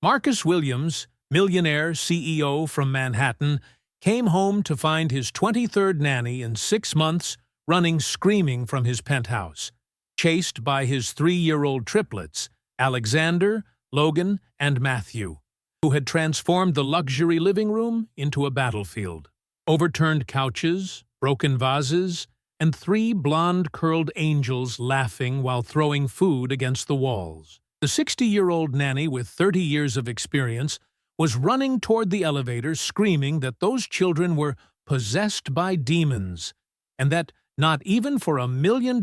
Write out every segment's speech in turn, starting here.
Marcus Williams, millionaire CEO from Manhattan, came home to find his 23rd nanny in 6 months running screaming from his penthouse, chased by his 3-year-old triplets, Alexander, Logan, and Matthew, who had transformed the luxury living room into a battlefield. Overturned couches, broken vases, and 3 blonde-curled angels laughing while throwing food against the walls. The 60-year-old nanny with 30 years of experience was running toward the elevator screaming that those children were possessed by demons and that not even for $1 million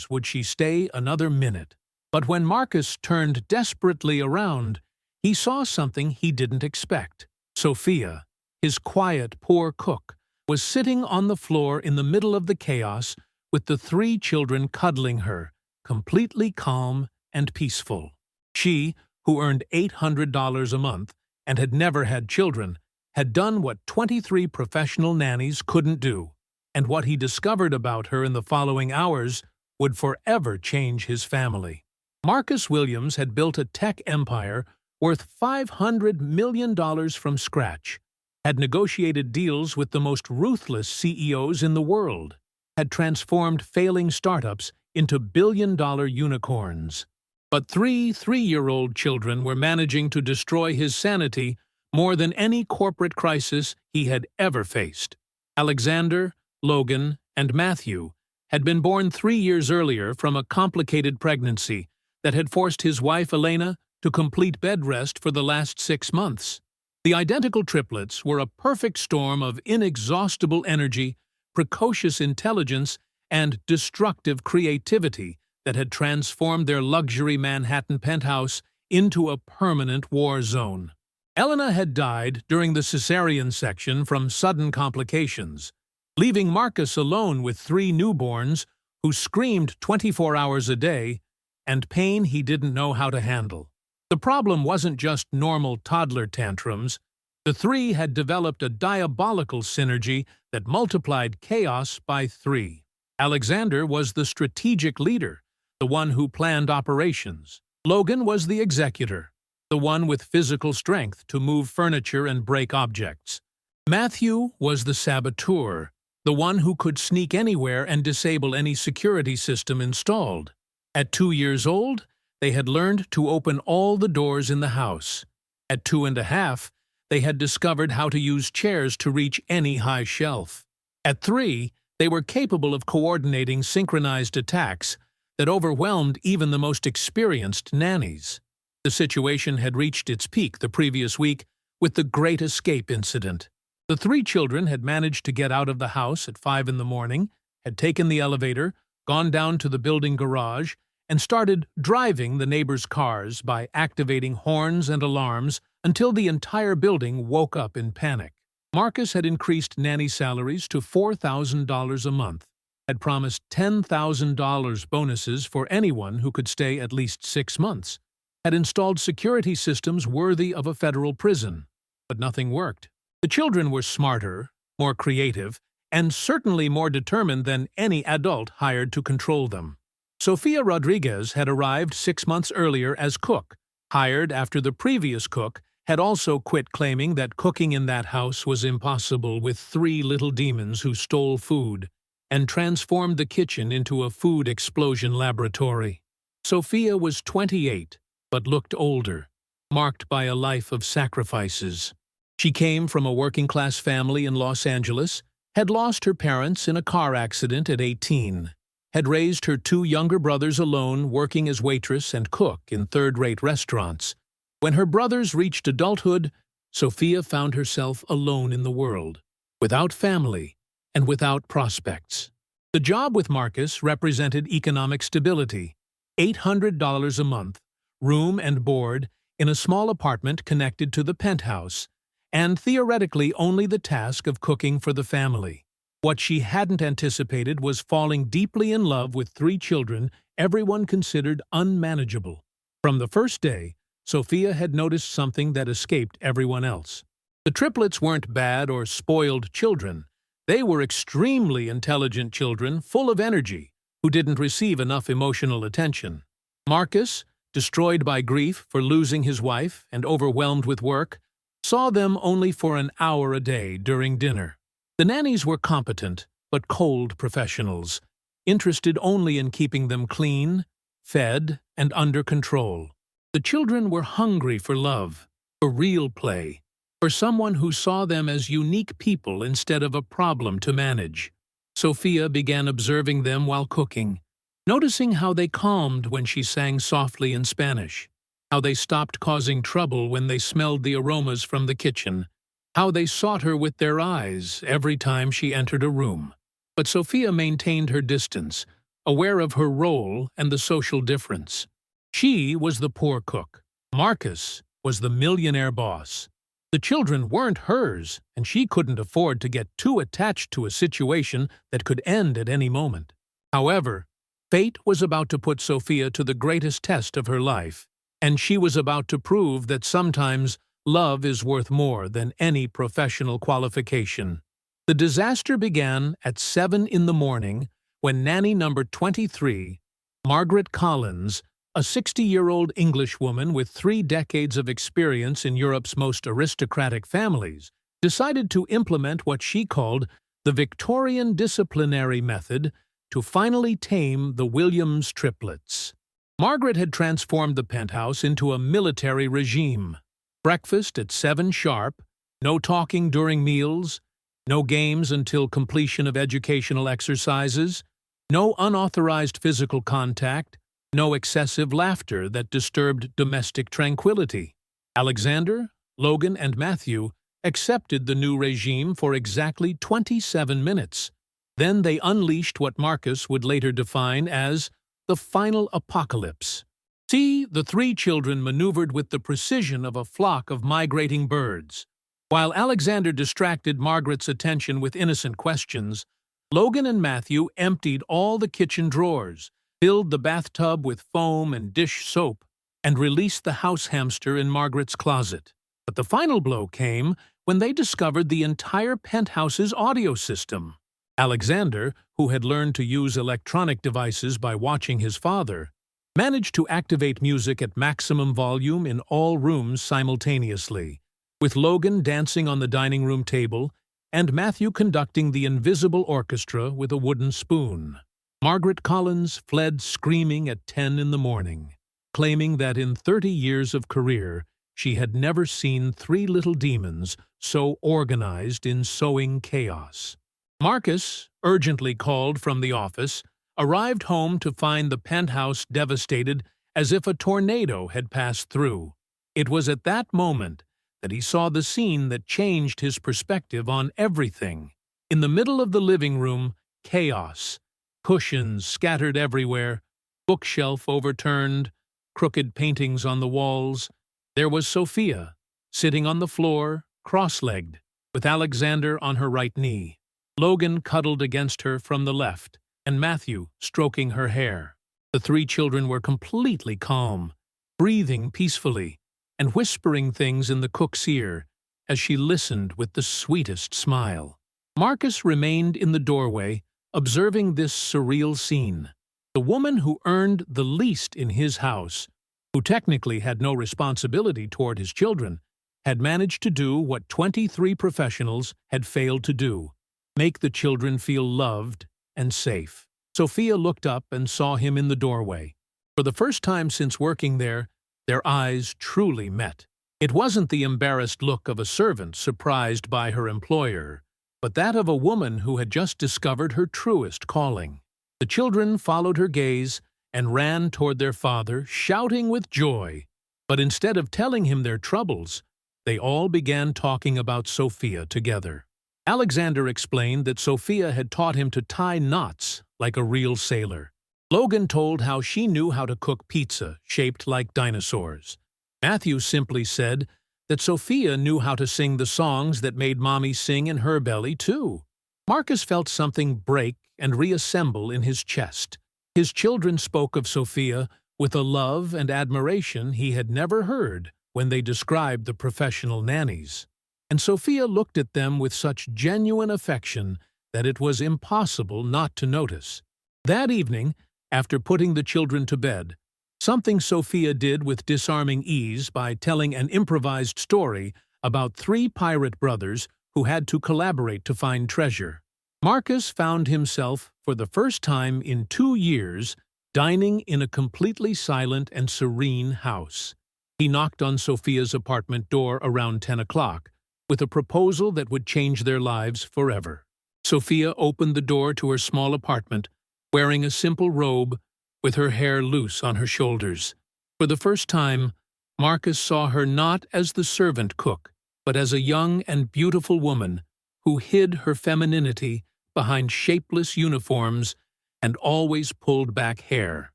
would she stay another minute. But when Marcus turned desperately around, he saw something he didn't expect. Sofia, his quiet, poor cook, was sitting on the floor in the middle of the chaos with the 3 children cuddling her, completely calm and peaceful. She, who earned $800 a month and had never had children, had done what 23 professional nannies couldn't do, and what he discovered about her in the following hours would forever change his family. Marcus Williams had built a tech empire worth $500 million from scratch, had negotiated deals with the most ruthless CEOs in the world, had transformed failing startups into billion-dollar unicorns. But 3 3-year-old children were managing to destroy his sanity more than any corporate crisis he had ever faced. Alexander, Logan, and Matthew had been born 3 years earlier from a complicated pregnancy that had forced his wife Elena to complete bed rest for the last 6 months. The identical triplets were a perfect storm of inexhaustible energy, precocious intelligence, and destructive creativity that had transformed their luxury Manhattan penthouse into a permanent war zone. Elena had died during the cesarean section from sudden complications, leaving Marcus alone with 3 newborns who screamed 24 hours a day and pain he didn't know how to handle. The problem wasn't just normal toddler tantrums. The 3 had developed a diabolical synergy that multiplied chaos by 3. Alexander was the strategic leader, the one who planned operations. Logan was the executor, the one with physical strength to move furniture and break objects. Matthew was the saboteur, the one who could sneak anywhere and disable any security system installed. At 2 years old, they had learned to open all the doors in the house. At 2.5, they had discovered how to use chairs to reach any high shelf. At 3, they were capable of coordinating synchronized attacks that overwhelmed even the most experienced nannies. The situation had reached its peak the previous week with the Great Escape incident. The 3 children had managed to get out of the house at 5 in the morning, had taken the elevator, gone down to the building garage, and started driving the neighbors' cars by activating horns and alarms until the entire building woke up in panic. Marcus had increased nanny salaries to $4,000 a month, had promised $10,000 bonuses for anyone who could stay at least 6 months, had installed security systems worthy of a federal prison, but nothing worked. The children were smarter, more creative, and certainly more determined than any adult hired to control them. Sofia Rodriguez had arrived 6 months earlier as cook, hired after the previous cook had also quit, claiming that cooking in that house was impossible with 3 little demons who stole food and transformed the kitchen into a food explosion laboratory. Sofia was 28, but looked older, marked by a life of sacrifices. She came from a working-class family in Los Angeles, had lost her parents in a car accident at 18, had raised her 2 younger brothers alone working as waitress and cook in third-rate restaurants. When her brothers reached adulthood, Sofia found herself alone in the world, without family and without prospects. The job with Marcus represented economic stability, $800 a month, room and board in a small apartment connected to the penthouse, and theoretically only the task of cooking for the family. What she hadn't anticipated was falling deeply in love with 3 children everyone considered unmanageable. From the first day, Sofia had noticed something that escaped everyone else. The triplets weren't bad or spoiled children. They were extremely intelligent children full of energy who didn't receive enough emotional attention. Marcus, destroyed by grief for losing his wife and overwhelmed with work, saw them only for an hour a day during dinner. The nannies were competent but cold professionals, interested only in keeping them clean, fed, and under control. The children were hungry for love, for real play, for someone who saw them as unique people instead of a problem to manage. Sofia began observing them while cooking, noticing how they calmed when she sang softly in Spanish, how they stopped causing trouble when they smelled the aromas from the kitchen, how they sought her with their eyes every time she entered a room. But Sofia maintained her distance, aware of her role and the social difference. She was the poor cook. Marcus was the millionaire boss. The children weren't hers, and she couldn't afford to get too attached to a situation that could end at any moment. However, fate was about to put Sofia to the greatest test of her life, and she was about to prove that sometimes love is worth more than any professional qualification. The disaster began at 7 in the morning when nanny number 23, Margaret Collins, a 60-year-old Englishwoman with 3 decades of experience in Europe's most aristocratic families, decided to implement what she called the Victorian disciplinary method to finally tame the Williams triplets. Margaret had transformed the penthouse into a military regime. Breakfast at 7 sharp, no talking during meals, no games until completion of educational exercises, no unauthorized physical contact, no excessive laughter that disturbed domestic tranquility. Alexander, Logan, and Matthew accepted the new regime for exactly 27 minutes. Then they unleashed what Marcus would later define as the final apocalypse. See, the 3 children maneuvered with the precision of a flock of migrating birds. While Alexander distracted Margaret's attention with innocent questions, Logan and Matthew emptied all the kitchen drawers, filled the bathtub with foam and dish soap, and released the house hamster in Margaret's closet. But the final blow came when they discovered the entire penthouse's audio system. Alexander, who had learned to use electronic devices by watching his father, managed to activate music at maximum volume in all rooms simultaneously, with Logan dancing on the dining room table and Matthew conducting the invisible orchestra with a wooden spoon. Margaret Collins fled screaming at 10 in the morning, claiming that in 30 years of career she had never seen 3 little demons so organized in sewing chaos. Marcus, urgently called from the office, arrived home to find the penthouse devastated as if a tornado had passed through. It was at that moment that he saw the scene that changed his perspective on everything. In the middle of the living room, chaos. Cushions scattered everywhere, bookshelf overturned, crooked paintings on the walls. There was Sofia, sitting on the floor, cross-legged, with Alexander on her right knee. Logan cuddled against her from the left, and Matthew stroking her hair. The 3 children were completely calm, breathing peacefully, and whispering things in the cook's ear as she listened with the sweetest smile. Marcus remained in the doorway, observing this surreal scene. The woman who earned the least in his house, who technically had no responsibility toward his children, had managed to do what 23 professionals had failed to do: make the children feel loved and safe. Sofia looked up and saw him in the doorway. For the first time since working there, their eyes truly met. It wasn't the embarrassed look of a servant surprised by her employer, but that of a woman who had just discovered her truest calling. The children followed her gaze and ran toward their father, shouting with joy. But instead of telling him their troubles, they all began talking about Sofia together. Alexander explained that Sofia had taught him to tie knots like a real sailor. Logan told how she knew how to cook pizza shaped like dinosaurs. Matthew simply said that Sofia knew how to sing the songs that made Mommy sing in her belly, too. Marcus felt something break and reassemble in his chest. His children spoke of Sofia with a love and admiration he had never heard when they described the professional nannies. And Sofia looked at them with such genuine affection that it was impossible not to notice. That evening, after putting the children to bed, something Sofia did with disarming ease by telling an improvised story about three pirate brothers who had to collaborate to find treasure. Marcus found himself, for the first time in 2 years, dining in a completely silent and serene house. He knocked on Sofia's apartment door around 10 o'clock, with a proposal that would change their lives forever. Sofia opened the door to her small apartment, wearing a simple robe, with her hair loose on her shoulders. For the first time, Marcus saw her not as the servant cook, but as a young and beautiful woman who hid her femininity behind shapeless uniforms and always pulled back hair.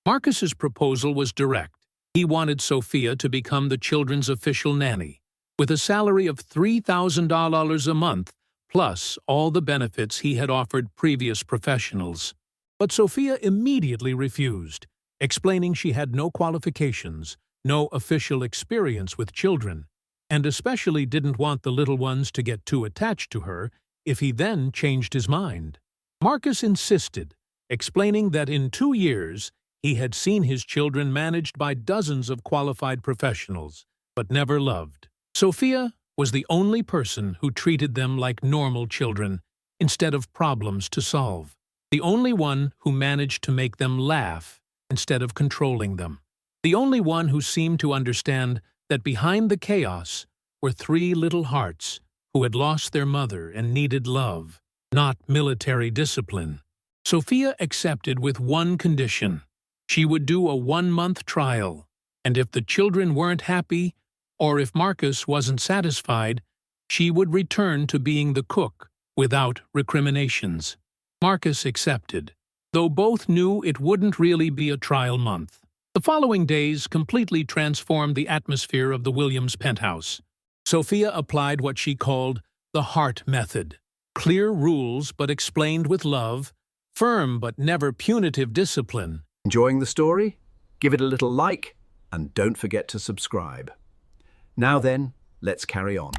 Marcus's proposal was direct. He wanted Sofia to become the children's official nanny, with a salary of $3,000 a month, plus all the benefits he had offered previous professionals. But Sofia immediately refused, explaining she had no qualifications, no official experience with children, and especially didn't want the little ones to get too attached to her if he then changed his mind. Marcus insisted, explaining that in 2 years he had seen his children managed by dozens of qualified professionals, but never loved. Sofia was the only person who treated them like normal children instead of problems to solve. The only one who managed to make them laugh instead of controlling them. The only one who seemed to understand that behind the chaos were 3 little hearts who had lost their mother and needed love, not military discipline. Sofia accepted with one condition. She would do a 1-month trial, and if the children weren't happy, or if Marcus wasn't satisfied, she would return to being the cook without recriminations. Marcus accepted, though both knew it wouldn't really be a trial month. The following days completely transformed the atmosphere of the Williams penthouse. Sofia applied what she called the heart method. Clear rules but explained with love, firm but never punitive discipline. Enjoying the story? Give it a little like, and don't forget to subscribe. Now then, let's carry on.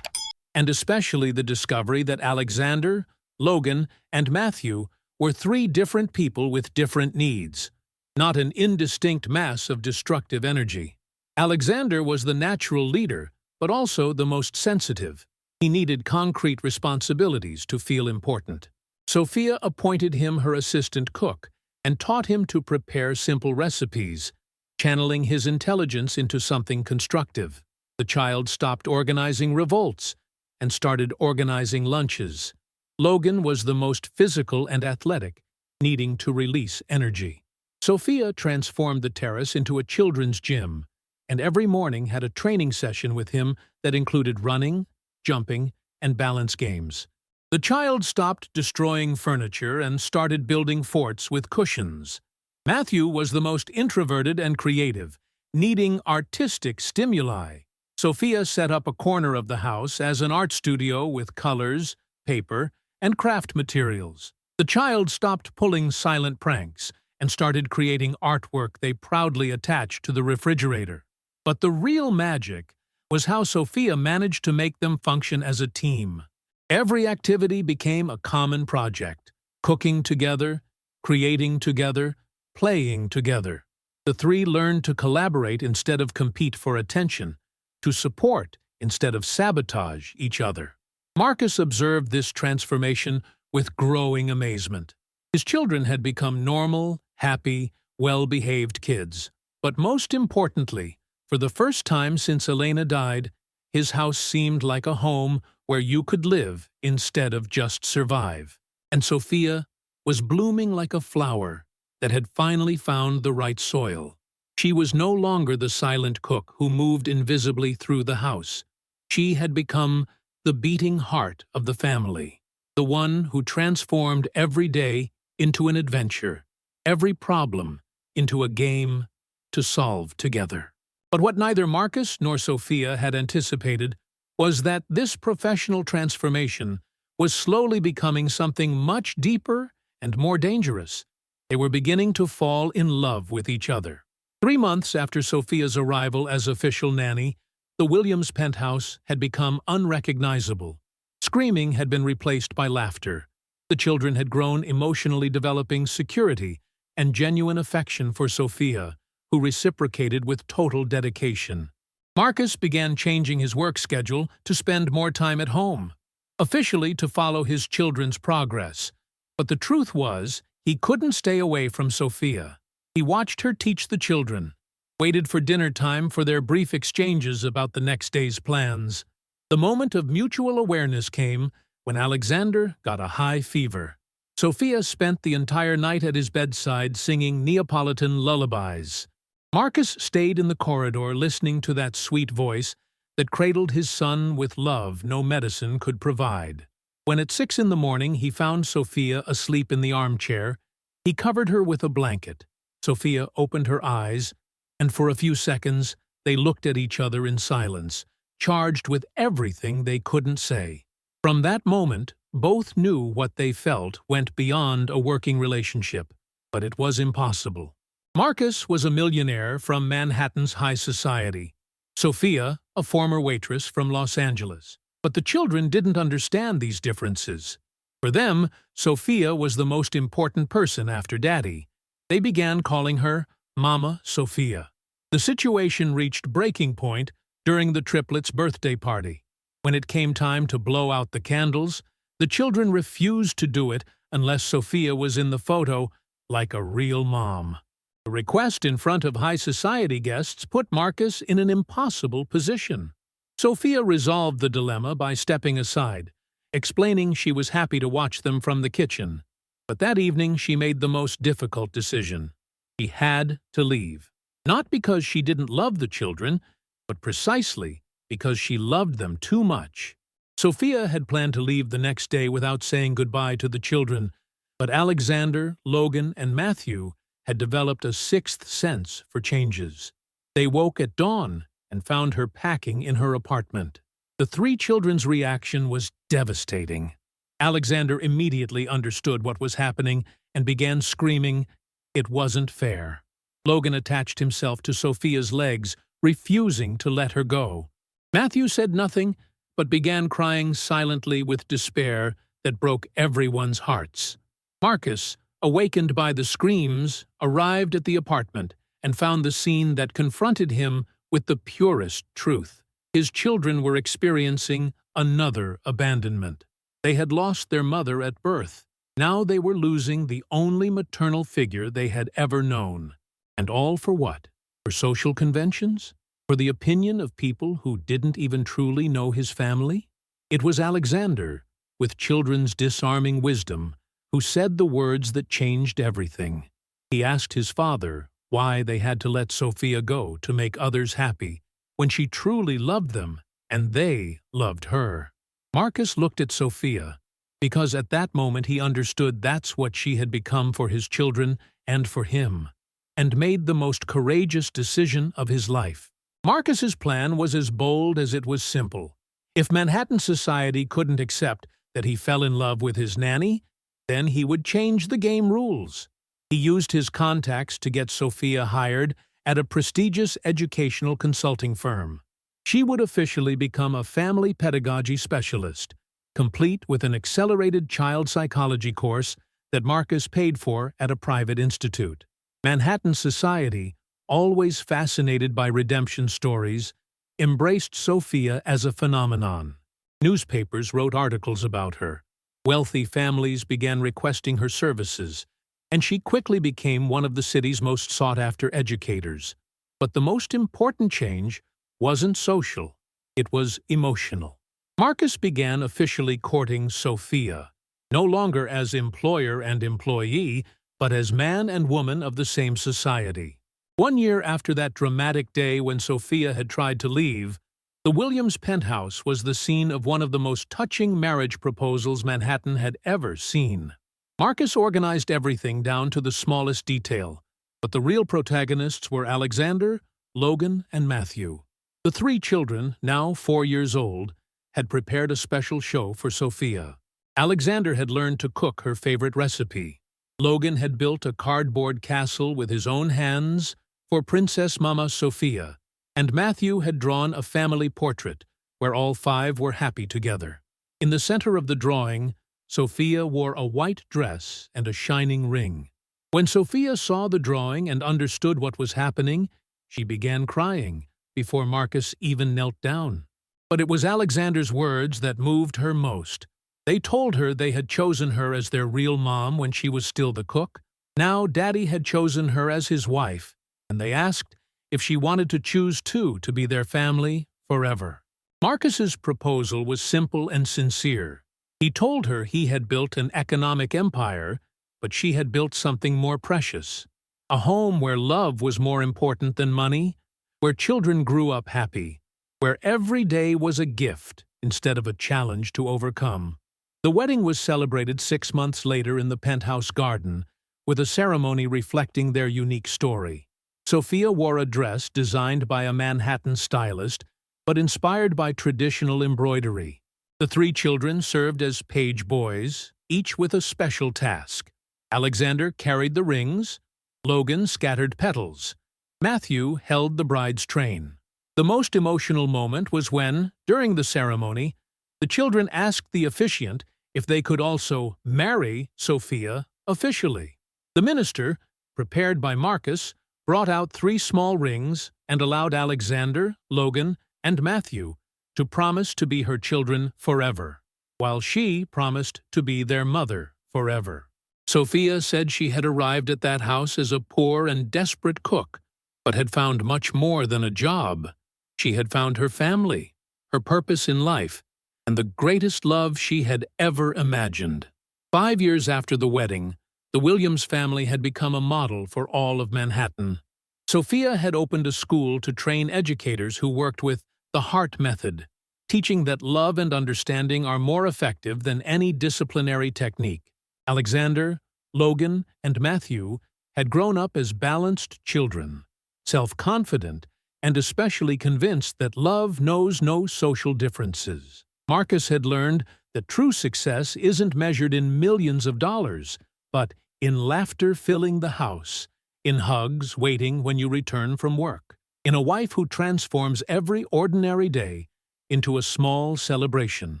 And especially the discovery that Alexander, Logan, and Matthew were 3 different people with different needs, not an indistinct mass of destructive energy. Alexander was the natural leader, but also the most sensitive. He needed concrete responsibilities to feel important. Sofia appointed him her assistant cook and taught him to prepare simple recipes, channeling his intelligence into something constructive. The child stopped organizing revolts and started organizing lunches. Logan was the most physical and athletic, needing to release energy. Sofia transformed the terrace into a children's gym, and every morning had a training session with him that included running, jumping, and balance games. The child stopped destroying furniture and started building forts with cushions. Matthew was the most introverted and creative, needing artistic stimuli. Sofia set up a corner of the house as an art studio with colors, paper, and craft materials. The child stopped pulling silent pranks and started creating artwork they proudly attached to the refrigerator. But the real magic was how Sofia managed to make them function as a team. Every activity became a common project, cooking together, creating together, playing together. The 3 learned to collaborate instead of compete for attention, to support instead of sabotage each other. Marcus observed this transformation with growing amazement. His children had become normal, happy, well-behaved kids. But most importantly, for the first time since Elena died, his house seemed like a home where you could live instead of just survive. And Sofia was blooming like a flower that had finally found the right soil. She was no longer the silent cook who moved invisibly through the house. She had become the beating heart of the family, the one who transformed every day into an adventure, every problem into a game to solve together. But what neither Marcus nor Sofia had anticipated was that this professional transformation was slowly becoming something much deeper and more dangerous. They were beginning to fall in love with each other. 3 months after Sofia's arrival as official nanny, the Williams penthouse had become unrecognizable. Screaming had been replaced by laughter. The children had grown emotionally, developing security and genuine affection for Sofia, who reciprocated with total dedication. Marcus began changing his work schedule to spend more time at home, officially to follow his children's progress. But the truth was, he couldn't stay away from Sofia. He watched her teach the children, waited for dinner time for their brief exchanges about the next day's plans. The moment of mutual awareness came when Alexander got a high fever. Sofia spent the entire night at his bedside singing Neapolitan lullabies. Marcus stayed in the corridor listening to that sweet voice that cradled his son with love no medicine could provide. When at 6 in the morning he found Sofia asleep in the armchair, he covered her with a blanket. Sofia opened her eyes, and for a few seconds they looked at each other in silence, charged with everything they couldn't say. From that moment, both knew what they felt went beyond a working relationship, but it was impossible. Marcus was a millionaire from Manhattan's high society. Sofia, a former waitress from Los Angeles. But the children didn't understand these differences. For them, Sofia was the most important person after Daddy. They began calling her Mama Sofia. The situation reached breaking point during the triplets' birthday party. When it came time to blow out the candles, the children refused to do it unless Sofia was in the photo like a real mom. The request in front of high society guests put Marcus in an impossible position. Sofia resolved the dilemma by stepping aside, explaining she was happy to watch them from the kitchen. But that evening she made the most difficult decision. She had to leave. Not because she didn't love the children, but precisely because she loved them too much. Sofia had planned to leave the next day without saying goodbye to the children, but Alexander, Logan, and Matthew had developed a sixth sense for changes. They woke at dawn and found her packing in her apartment. The three children's reaction was devastating. Alexander immediately understood what was happening and began screaming, "It wasn't fair." Logan attached himself to Sofia's legs, refusing to let her go. Matthew said nothing, but began crying silently with despair that broke everyone's hearts. Marcus, awakened by the screams, arrived at the apartment and found the scene that confronted him with the purest truth. His children were experiencing another abandonment. They had lost their mother at birth. Now they were losing the only maternal figure they had ever known. And all for what? For social conventions? For the opinion of people who didn't even truly know his family? It was Alexander, with children's disarming wisdom, who said the words that changed everything. He asked his father why they had to let Sofia go to make others happy when she truly loved them and they loved her. Marcus looked at Sofia because at that moment he understood that's what she had become for his children and for him, and made the most courageous decision of his life. Marcus's plan was as bold as it was simple. If Manhattan society couldn't accept that he fell in love with his nanny, then he would change the game rules. He used his contacts to get Sofia hired at a prestigious educational consulting firm. She would officially become a family pedagogy specialist, complete with an accelerated child psychology course that Marcus paid for at a private institute. Manhattan society, always fascinated by redemption stories, embraced Sofia as a phenomenon. Newspapers wrote articles about her. Wealthy families began requesting her services, and she quickly became one of the city's most sought-after educators. But the most important change wasn't social, it was emotional. Marcus began officially courting Sofia, no longer as employer and employee, but as man and woman of the same society. 1 year after that dramatic day when Sofia had tried to leave, the Williams penthouse was the scene of one of the most touching marriage proposals Manhattan had ever seen. Marcus organized everything down to the smallest detail, but the real protagonists were Alexander, Logan, and Matthew. The three children, now 4 years old, had prepared a special show for Sofia. Alexander had learned to cook her favorite recipe. Logan had built a cardboard castle with his own hands for Princess Mama Sofia, and Matthew had drawn a family portrait where all five were happy together. In the center of the drawing, Sofia wore a white dress and a shining ring. When Sofia saw the drawing and understood what was happening, she began crying before Marcus even knelt down. But it was Alexander's words that moved her most. They told her they had chosen her as their real mom when she was still the cook. Now Daddy had chosen her as his wife, and they asked if she wanted to choose too to be their family forever. Marcus's proposal was simple and sincere. He told her he had built an economic empire, but she had built something more precious. A home where love was more important than money, where children grew up happy, where every day was a gift instead of a challenge to overcome. The wedding was celebrated 6 months later in the penthouse garden, with a ceremony reflecting their unique story. Sofia wore a dress designed by a Manhattan stylist, but inspired by traditional embroidery. The 3 children served as page boys, each with a special task. Alexander carried the rings, Logan scattered petals, Matthew held the bride's train. The most emotional moment was when, during the ceremony, the children asked the officiant if they could also marry Sofia officially. The minister, prepared by Marcus, brought out 3 small rings and allowed Alexander, Logan, and Matthew to promise to be her children forever, while she promised to be their mother forever. Sofia said she had arrived at that house as a poor and desperate cook, but had found much more than a job. She had found her family, her purpose in life, and the greatest love she had ever imagined. 5 years after the wedding, the Williams family had become a model for all of Manhattan. Sofia had opened a school to train educators who worked with the heart method, teaching that love and understanding are more effective than any disciplinary technique. Alexander, Logan, and Matthew had grown up as balanced children, self-confident, and especially convinced that love knows no social differences. Marcus had learned that true success isn't measured in millions of dollars, but in laughter filling the house, in hugs waiting when you return from work, in a wife who transforms every ordinary day into a small celebration.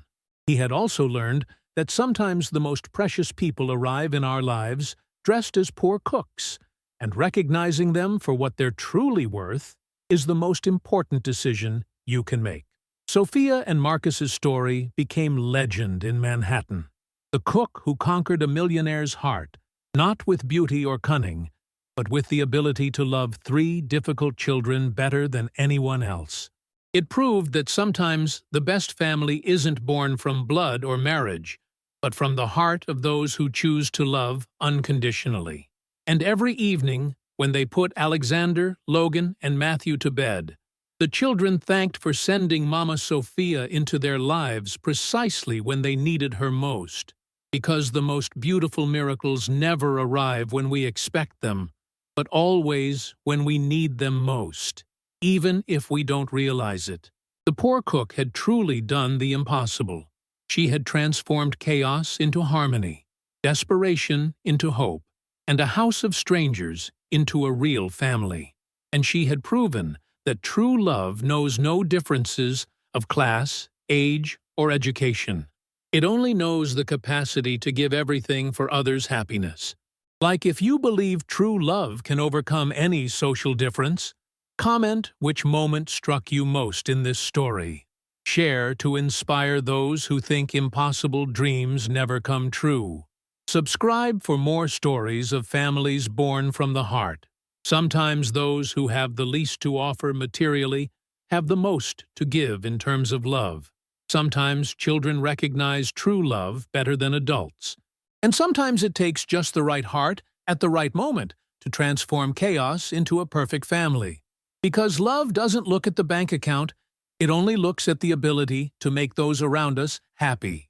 He had also learned that sometimes the most precious people arrive in our lives dressed as poor cooks, and recognizing them for what they're truly worth is the most important decision you can make. Sofia and Marcus's story became legend in Manhattan. The cook who conquered a millionaire's heart, not with beauty or cunning, but with the ability to love 3 difficult children better than anyone else. It proved that sometimes the best family isn't born from blood or marriage, but from the heart of those who choose to love unconditionally. And every evening, when they put Alexander, Logan, and Matthew to bed, the children thanked for sending Mama Sofia into their lives precisely when they needed her most. Because the most beautiful miracles never arrive when we expect them, but always when we need them most, even if we don't realize it. The poor cook had truly done the impossible. She had transformed chaos into harmony, desperation into hope, and a house of strangers into a real family. And she had proven that true love knows no differences of class, age, or education. It only knows the capacity to give everything for others' happiness. Like, if you believe true love can overcome any social difference, comment which moment struck you most in this story. Share to inspire those who think impossible dreams never come true. Subscribe for more stories of families born from the heart. Sometimes those who have the least to offer materially have the most to give in terms of love. Sometimes children recognize true love better than adults. And sometimes it takes just the right heart at the right moment to transform chaos into a perfect family. Because love doesn't look at the bank account, it only looks at the ability to make those around us happy.